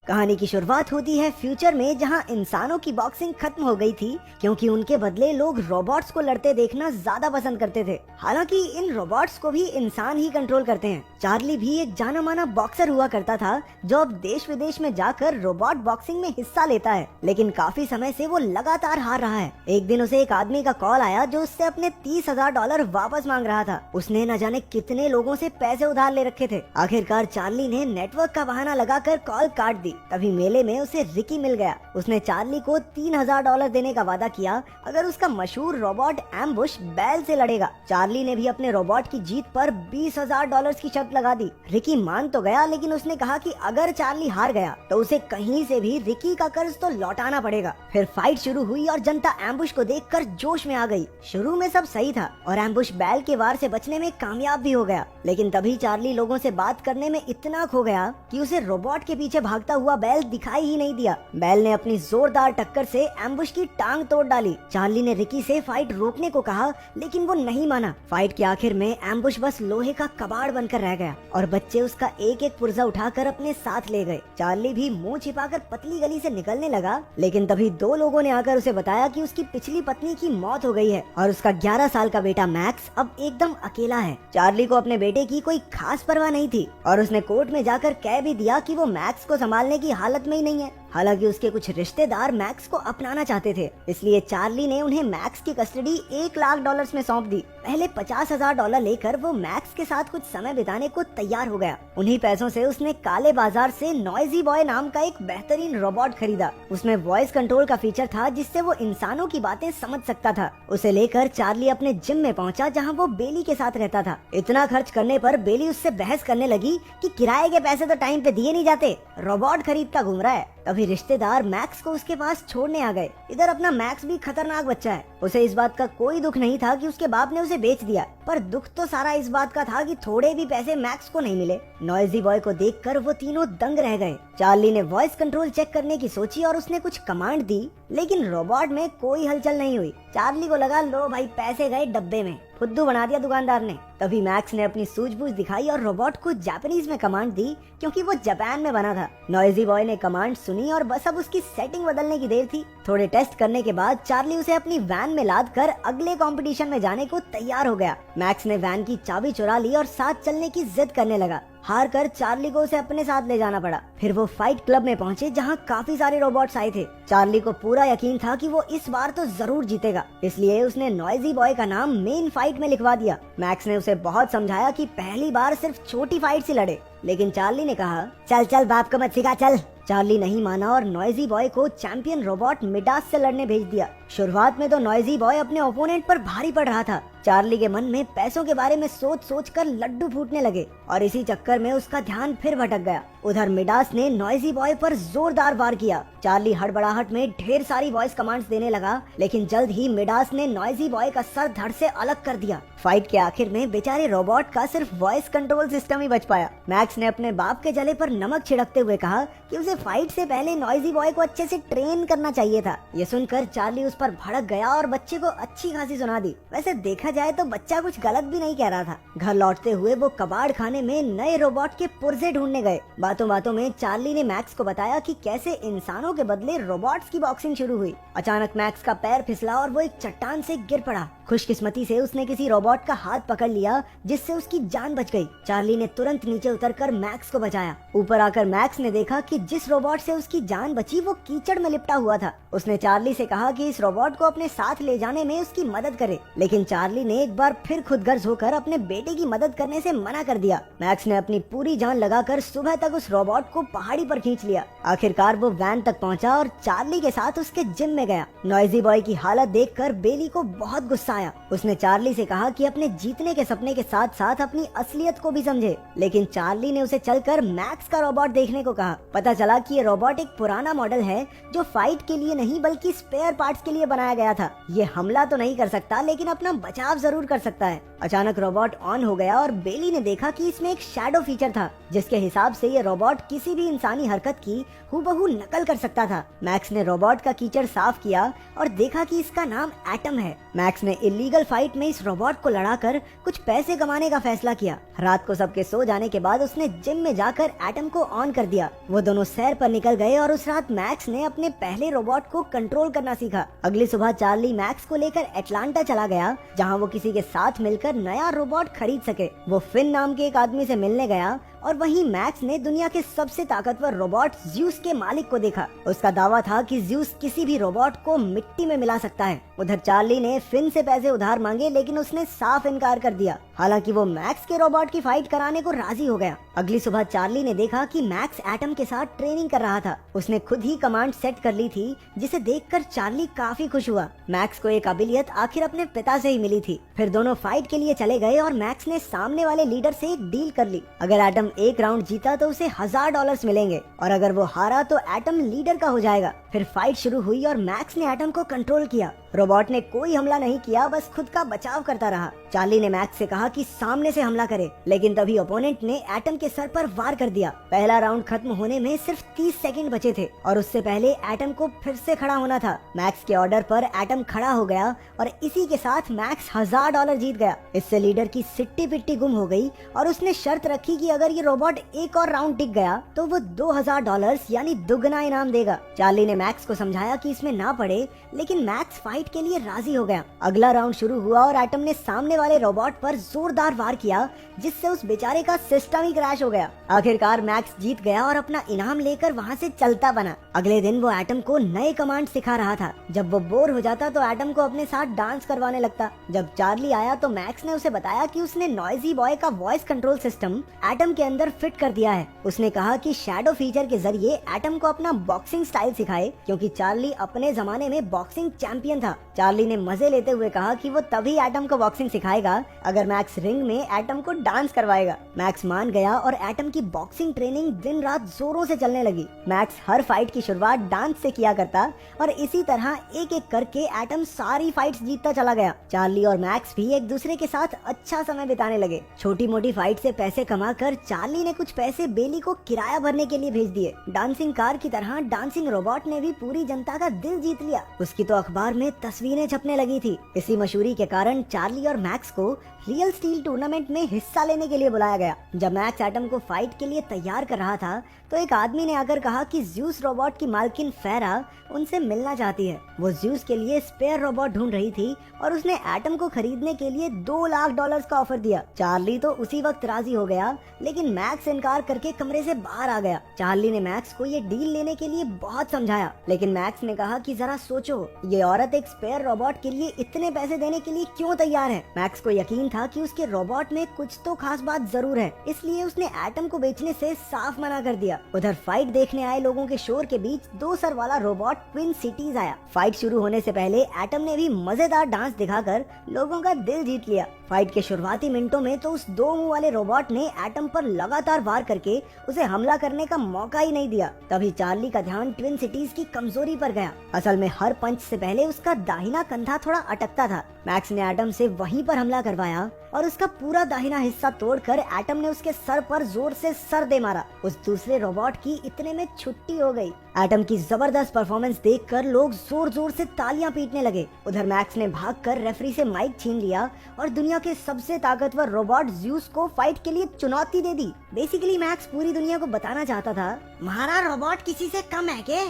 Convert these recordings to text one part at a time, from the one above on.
कहानी की शुरुआत होती है फ्यूचर में, जहां इंसानों की बॉक्सिंग खत्म हो गई थी क्योंकि उनके बदले लोग रोबोट्स को लड़ते देखना ज्यादा पसंद करते थे। हालांकि इन रोबोट्स को भी इंसान ही कंट्रोल करते हैं। चार्ली भी एक जाना माना बॉक्सर हुआ करता था जो अब देश विदेश में जाकर रोबोट बॉक्सिंग में हिस्सा लेता है, लेकिन काफी समय से वो लगातार हार रहा है। एक दिन उसे एक आदमी का कॉल आया जो उससे अपने $30,000 वापस मांग रहा था। उसने न जाने कितने लोगों से पैसे उधार ले रखे थे। आखिरकार चार्ली ने नेटवर्क का बहाना लगाकर कॉल काट दी। तभी मेले में उसे रिकी मिल गया। उसने चार्ली को $3,000 देने का वादा किया अगर उसका मशहूर रोबोट एम्बुश बैल से लड़ेगा। चार्ली ने भी अपने रोबोट की जीत पर $20,000 की शर्त लगा दी। रिकी मान तो गया, लेकिन उसने कहा कि अगर चार्ली हार गया तो उसे कहीं से भी रिकी का कर्ज तो लौटाना पड़ेगा। फिर फाइट शुरू हुई और जनता एम्बुश को देखकर जोश में आ गई। शुरू में सब सही था और एम्बुश बैल के वार से बचने में कामयाब भी हो गया, लेकिन तभी चार्ली लोगों से बात करने में इतना खो गया कि उसे रोबोट के पीछे भागता हुआ बैल दिखाई ही नहीं दिया। बैल ने अपनी जोरदार टक्कर से एम्बुश की टांग तोड़ डाली। चार्ली ने रिकी से फाइट रोकने को कहा, लेकिन वो नहीं माना। फाइट के आखिर में एम्बुश बस लोहे का कबाड़ बनकर रह गया और बच्चे उसका एक एक पुर्जा उठाकर अपने साथ ले गए। चार्ली भी मुंह छिपाकर पतली गली से निकलने लगा, लेकिन तभी दो लोगों ने आकर उसे बताया कि उसकी पिछली पत्नी की मौत हो गई है और उसका 11 साल का बेटा मैक्स अब एकदम अकेला है। चार्ली को अपने बेटे की कोई खास परवाह नहीं थी और उसने कोर्ट में जाकर कह भी दिया कि वो मैक्स को संभालने की हालत में ही नहीं है। हालांकि उसके कुछ रिश्तेदार मैक्स को अपनाना चाहते थे, इसलिए चार्ली ने उन्हें मैक्स की कस्टडी $1,00,000 में सौंप दी। पहले $50,000 लेकर वो मैक्स के साथ कुछ समय बिताने को तैयार हो गया। उन्हीं पैसों से उसने काले बाजार से नॉइजी बॉय नाम का एक बेहतरीन रोबोट खरीदा। उसमें वॉइस कंट्रोल का फीचर था जिससे वो इंसानों की बातें समझ सकता था। उसे लेकर चार्ली अपने जिम में पहुंचा जहां वो बेली के साथ रहता था। इतना खर्च करने पर बेली उससे बहस करने लगी कि किराए के पैसे तो टाइम पे दिए नहीं जाते, रोबोट खरीदता घूम रहा है। तभी रिश्तेदार मैक्स को उसके पास छोड़ने आ गए। इधर अपना मैक्स भी खतरनाक बच्चा है। उसे इस बात का कोई दुख नहीं था कि उसके बाप ने उसे बेच दिया, पर दुख तो सारा इस बात का था कि थोड़े भी पैसे मैक्स को नहीं मिले। नॉइजी बॉय को देखकर वो तीनों दंग रह गए। चार्ली ने वॉइस कंट्रोल चेक करने की सोची और उसने कुछ कमांड दी, लेकिन रोबोट में कोई हलचल नहीं हुई। चार्ली को लगा लो भाई पैसे गए डब्बे में, फुद्दू बना दिया दुकानदार ने। तभी मैक्स ने अपनी सूझबूझ दिखाई और रोबोट को जापानीज में कमांड दी क्योंकि वो जापान में बना था। नॉइजी बॉय ने कमांड सुनी और बस अब उसकी सेटिंग बदलने की देर थी। थोड़े टेस्ट करने के बाद चार्ली उसे अपनी वैन में लाद कर अगले कंपटीशन में जाने को तैयार हो गया। मैक्स ने वैन की चाबी चुरा ली और साथ चलने की जिद करने लगा। हार कर चार्ली को उसे अपने साथ ले जाना पड़ा। फिर वो फाइट क्लब में पहुंचे जहां काफी सारे रोबोट्स आए थे। चार्ली को पूरा यकीन था कि वो इस बार तो जरूर जीतेगा, इसलिए उसने नॉइजी बॉय का नाम मेन फाइट में लिखवा दिया। मैक्स ने उसे बहुत समझाया कि पहली बार सिर्फ छोटी फाइट से लड़े, लेकिन चार्ली ने कहा चल चल बाप को मत सिखा चल। चार्ली नहीं माना और नॉइजी बॉय को चैंपियन रोबोट मिडास से लड़ने भेज दिया। शुरुआत में तो नॉइजी बॉय अपने ओपोनेंट पर भारी पड़ रहा था। चार्ली के मन में पैसों के बारे में सोच सोच कर लड्डू फूटने लगे और इसी चक्कर में उसका ध्यान फिर भटक गया। उधर मिडास ने नॉइजी बॉय पर जोरदार वार किया। चार्ली हड़बड़ाहट में ढेर सारी वॉइस कमांड्स देने लगा, लेकिन जल्द ही मिडास ने नॉइजी बॉय का सर धड़ से अलग कर दिया। फाइट के आखिर में बेचारे रोबोट का सिर्फ वॉइस कंट्रोल सिस्टम ही बच पाया। मैक्स ने अपने बाप के जले पर नमक छिड़कते हुए कहा कि उसे फाइट से पहले नॉइजी बॉय को अच्छे से ट्रेन करना चाहिए था। ये सुनकर चार्ली उस पर भड़क गया और बच्चे को अच्छी खासी सुना दी। वैसे देखा जाए तो बच्चा कुछ गलत भी नहीं कह रहा था। घर लौटते हुए वो कबाड़ खाने में नए रोबोट के पुर्जे ढूंढने गए। बातों बातों में चार्ली ने मैक्स को बताया कि कैसे इंसानों के बदले रोबोट्स की बॉक्सिंग शुरू हुई। अचानक मैक्स का पैर फिसला और वो एक चट्टान से गिर पड़ा। खुशकिस्मती से उसने किसी रोबोट का हाथ पकड़ लिया जिससे उसकी जान बच गई। चार्ली ने तुरंत नीचे उतरकर मैक्स को बचाया। ऊपर आकर मैक्स ने देखा कि जिस रोबोट से उसकी जान बची वो कीचड़ में लिपटा हुआ था। उसने चार्ली से कहा कि इस रोबोट को अपने साथ ले जाने में उसकी मदद करे, लेकिन चार्ली ने एक बार फिर खुदगर्ज होकर अपने बेटे की मदद करने से मना कर दिया। मैक्स ने अपनी पूरी जान लगाकर सुबह तक उस रोबोट को पहाड़ी पर खींच लिया। आखिरकार वो वैन तक पहुंचा और चार्ली के साथ उसके जिम में गया। नॉइजी बॉय की हालत देखकर बेली को बहुत गुस्सा आया। उसने चार्ली से कहा कि अपने जीतने के सपने के साथ साथ अपनी असलियत को भी समझे, लेकिन चार्ली ने उसे चलकर मैक्स का रोबोट देखने को कहा। पता चला कि ये रोबोट एक पुराना मॉडल है जो फाइट के लिए नहीं बल्कि स्पेयर पार्ट्स के लिए बनाया गया था। ये हमला तो नहीं कर सकता, लेकिन अपना बचाव जरूर कर सकता है। अचानक रोबोट ऑन हो गया और बेली ने देखा कि इसमें एक शैडो फीचर था, जिसके हिसाब से ये रोबोट किसी भी इंसानी हरकत की हूबहू नकल कर सकता था। मैक्स ने रोबोट का कीचड़ साफ किया और देखा कि इसका नाम एटम है। मैक्स ने इलीगल फाइट में इस रोबोट को लड़ाकर कुछ पैसे कमाने का फैसला किया। रात को सबके सो जाने के बाद उसने जिम में जाकर एटम को ऑन कर दिया। वो दोनों सैर पर निकल गए और उस रात मैक्स ने अपने पहले रोबोट को कंट्रोल करना सीखा। अगली सुबह चार्ली मैक्स को लेकर एटलांटा चला गया, जहाँ वो किसी के साथ मिलकर नया रोबोट खरीद सके। वो फिन नाम के एक आदमी से मिलने गया और वहीं मैक्स ने दुनिया के सबसे ताकतवर रोबोट ज्यूस के मालिक को देखा। उसका दावा था कि ज्यूस किसी भी रोबोट को मिट्टी में मिला सकता है। उधर चार्ली ने फिन से पैसे उधार मांगे, लेकिन उसने साफ इनकार कर दिया। हालांकि वो मैक्स के रोबोट की फाइट कराने को राजी हो गया। अगली सुबह चार्ली ने देखा कि मैक्स एटम के साथ ट्रेनिंग कर रहा था। उसने खुद ही कमांड सेट कर ली थी, जिसे देखकर चार्ली काफी खुश हुआ। मैक्स को एक काबिलियत आखिर अपने पिता से ही मिली थी। फिर दोनों फाइट के लिए चले गए और मैक्स ने सामने वाले लीडर से एक डील कर ली। अगर एटम एक राउंड जीता तो उसे $1000 मिलेंगे और अगर वो हारा तो एटम लीडर का हो जाएगा। फिर फाइट शुरू हुई और मैक्स ने एटम को कंट्रोल किया। रोबोट ने कोई हमला नहीं किया, बस खुद का बचाव करता रहा। चार्ली ने मैक्स से कहा कि सामने से हमला करे, लेकिन तभी ओपोनेंट ने एटम के सर पर वार कर दिया। पहला राउंड खत्म होने में सिर्फ 30 सेकंड बचे थे और उससे पहले एटम को फिर से खड़ा होना था। मैक्स के ऑर्डर पर एटम खड़ा हो गया और इसी के साथ मैक्स $1000 जीत गया। इससे लीडर की सिट्टी पिट्टी गुम हो गई और उसने शर्त रखी कि अगर ये रोबोट एक और राउंड टिक गया तो वो $2000 यानी दुगना इनाम देगा। चार्ली ने मैक्स को समझाया कि इसमें ना पड़े, लेकिन मैक्स फाइट के लिए राजी हो गया। अगला राउंड शुरू हुआ और एटम ने सामने वाले रोबोट पर जोरदार वार किया, जिससे उस बेचारे का सिस्टम ही क्रैश हो गया। आखिरकार मैक्स जीत गया और अपना इनाम लेकर वहाँ से चलता बना। अगले दिन वो एटम को नए कमांड सिखा रहा था। जब वो बोर हो जाता तो एटम को अपने साथ डांस करवाने लगता। जब चार्ली आया तो मैक्स ने उसे बताया कि उसने नॉइजी बॉय का वॉइस कंट्रोल सिस्टम एटम के अंदर फिट कर दिया है। उसने कहा कि शैडो फीचर के जरिए एटम को अपना बॉक्सिंग स्टाइल सिखाए, क्योंकि चार्ली अपने जमाने में बॉक्सिंग चैंपियन था। चार्ली ने मजे लेते हुए कहा कि वो तभी एटम को बॉक्सिंग सिखाएगा अगर मैक्स रिंग में एटम को डांस करवाएगा। मैक्स मान गया और एटम की बॉक्सिंग ट्रेनिंग दिन रात जोरों से चलने लगी। मैक्स हर फाइट की शुरुआत डांस से किया करता और इसी तरह एक एक करके एटम सारी फाइट्स जीतता चला गया। चार्ली और मैक्स भी एक दूसरे के साथ अच्छा समय बिताने लगे। छोटी मोटी फाइट से पैसे कमाकर चार्ली ने कुछ पैसे बेली को किराया भरने के लिए भेज दिए। डांसिंग कार की तरह डांसिंग रोबोट ने भी पूरी जनता का दिल जीत लिया। उसकी तो अखबार में तस्वीरें छपने लगी थी। इसी मशहूरी के कारण चार्ली और मैक्स को रियल स्टील टूर्नामेंट में हिस्सा लेने के लिए बुलाया गया। जब मैक्स एटम को फाइट के लिए तैयार कर रहा था तो एक आदमी ने आकर कहा कि ज्यूस रोबोट की मालकिन फेरा उनसे मिलना चाहती है। वो ज्यूस के लिए स्पेयर रोबोट ढूंढ रही थी और उसने एटम को खरीदने के लिए $2 लाख का ऑफर दिया। चार्ली तो उसी वक्त राजी हो गया, लेकिन मैक्स इनकार करके कमरे से बाहर आ गया। चार्ली ने मैक्स को ये डील लेने के लिए बहुत समझाया, लेकिन मैक्स ने कहा कि जरा सोचो, ये औरत एक स्पेयर रोबोट के लिए इतने पैसे देने के लिए क्यों तैयार है। मैक्स को यकीन था कि उसके रोबोट में कुछ तो खास बात जरूर है, इसलिए उसने एटम को बेचने से साफ मना कर दिया। उधर फाइट देखने आए लोगों के शोर के बीच 2 सर वाला रोबोट ट्विन सिटीज आया। फाइट शुरू होने से पहले एटम ने भी मजेदार डांस दिखाकर लोगों का दिल जीत लिया। फाइट के शुरुआती मिनटों में तो उस 2 मुंह वाले रोबोट ने एटम पर लगातार वार करके उसे हमला करने का मौका ही नहीं दिया। तभी चार्ली का ध्यान ट्विन सिटीज की कमजोरी पर गया। असल में हर पंच से पहले उसका दाहिना कंधा थोड़ा अटकता था। मैक्स ने एटम से वहीं पर हमला करवाया और उसका पूरा दाहिना हिस्सा तोड़कर एटम ने उसके सर पर जोर से सर दे मारा। उस दूसरे रोबोट की इतने में छुट्टी हो गई। एटम की जबरदस्त परफॉर्मेंस देखकर लोग जोर जोर से तालियां पीटने लगे। उधर मैक्स ने भागकर रेफरी से माइक छीन लिया और दुनिया के सबसे ताकतवर रोबोट ज्यूस को फाइट के लिए चुनौती दे दी। बेसिकली मैक्स पूरी दुनिया को बताना चाहता था, हमारा रोबोट किसी से कम है के?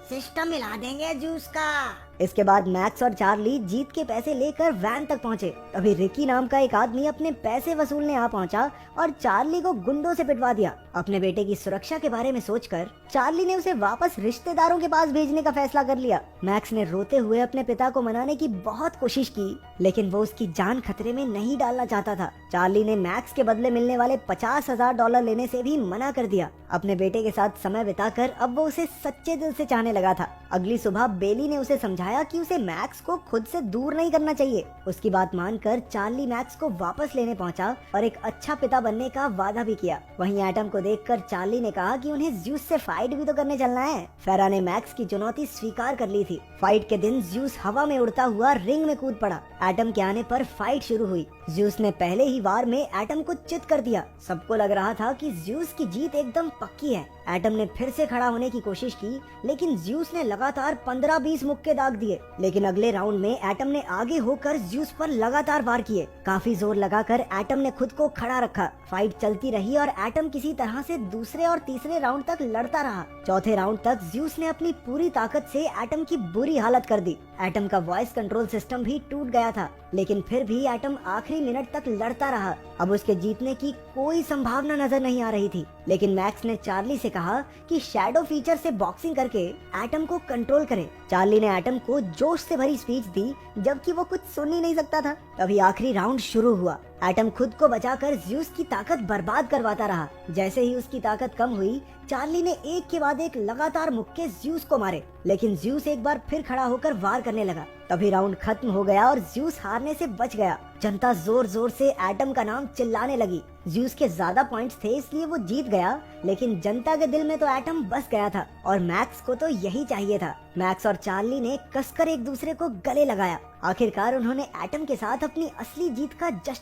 सिस्टम मिला देंगे ज्यूस का। इसके बाद मैक्स और चार्ली जीत के पैसे लेकर वैन तक पहुंचे। तभी रिकी नाम का एक आदमी अपने पैसे वसूलने आ पहुंचा और चार्ली को गुंडों से पिटवा दिया। अपने बेटे की सुरक्षा के बारे में सोचकर चार्ली ने उसे वापस रिश्तेदारों के पास भेजने का फैसला कर लिया। मैक्स ने रोते हुए अपने पिता को मनाने की बहुत कोशिश की, लेकिन वो उसकी जान खतरे में नहीं डालना चाहता था। चार्ली ने मैक्स के बदले मिलने वाले $50,000 लेने से भी मना कर दिया। अपने बेटे के साथ समय बिताकर अब वो उसे सच्चे दिल से चाहने लगा था। अगली सुबह बेली ने उसे समझाया कि उसे मैक्स को खुद से दूर नहीं करना चाहिए। उसकी बात मानकर चार्ली मैक्स को वापस लेने पहुंचा और एक अच्छा पिता बनने का वादा भी किया। वहीं एटम को देखकर चार्ली ने कहा कि उन्हें ज्यूस से फाइट भी तो करने चलना है। फेरा ने मैक्स की चुनौती स्वीकार कर ली थी। फाइट के दिन ज्यूस हवा में उड़ता हुआ रिंग में कूद पड़ा। एटम के आने पर फाइट शुरू हुई। ज्यूस ने पहले ही वार में एटम को चित कर दिया। सबको लग रहा था कि ज्यूस की जीत एकदम पक्की है, एटम ने फिर से खड़ा होने की कोशिश की, लेकिन ज्यूस ने लगातार 15-20 मुक्के दाग दिए। लेकिन अगले राउंड में एटम ने आगे होकर ज्यूस पर लगातार वार किए। काफी जोर लगाकर एटम ने खुद को खड़ा रखा। फाइट चलती रही और एटम किसी तरह से दूसरे और तीसरे राउंड तक लड़ता रहा। चौथे राउंड तक ज्यूस ने अपनी पूरी ताकत से एटम की बुरी हालत कर दी। एटम का वॉइस कंट्रोल सिस्टम भी टूट गया था, लेकिन फिर भी एटम आखिरी मिनट तक लड़ता रहा। अब उसके जीतने की कोई संभावना नजर नहीं आ रही थी, लेकिन मैक्स ने चार्ली से कहा कि शैडो फीचर से बॉक्सिंग करके एटम को कंट्रोल करे। चार्ली ने एटम को जोश से भरी स्पीच दी, जबकि वो कुछ सुन ही नहीं सकता था। तभी आखिरी राउंड शुरू हुआ। एटम खुद को बचाकर ज्यूस की ताकत बर्बाद करवाता रहा। जैसे ही उसकी ताकत कम हुई, चार्ली ने एक के बाद एक लगातार मुक्के ज्यूस को मारे, लेकिन ज्यूस एक बार फिर खड़ा होकर वार करने लगा। तभी राउंड खत्म हो गया और ज्यूस हारने से बच गया। जनता जोर जोर से एटम का नाम चिल्लाने लगी। ज्यूस के ज्यादा पॉइंट्स थे, इसलिए वो जीत गया, लेकिन जनता के दिल में तो एटम बस गया था और मैक्स को तो यही चाहिए था। मैक्स और चार्ली ने कसकर एक दूसरे को गले लगाया। आखिरकार उन्होंने एटम के साथ अपनी असली जीत का जश्न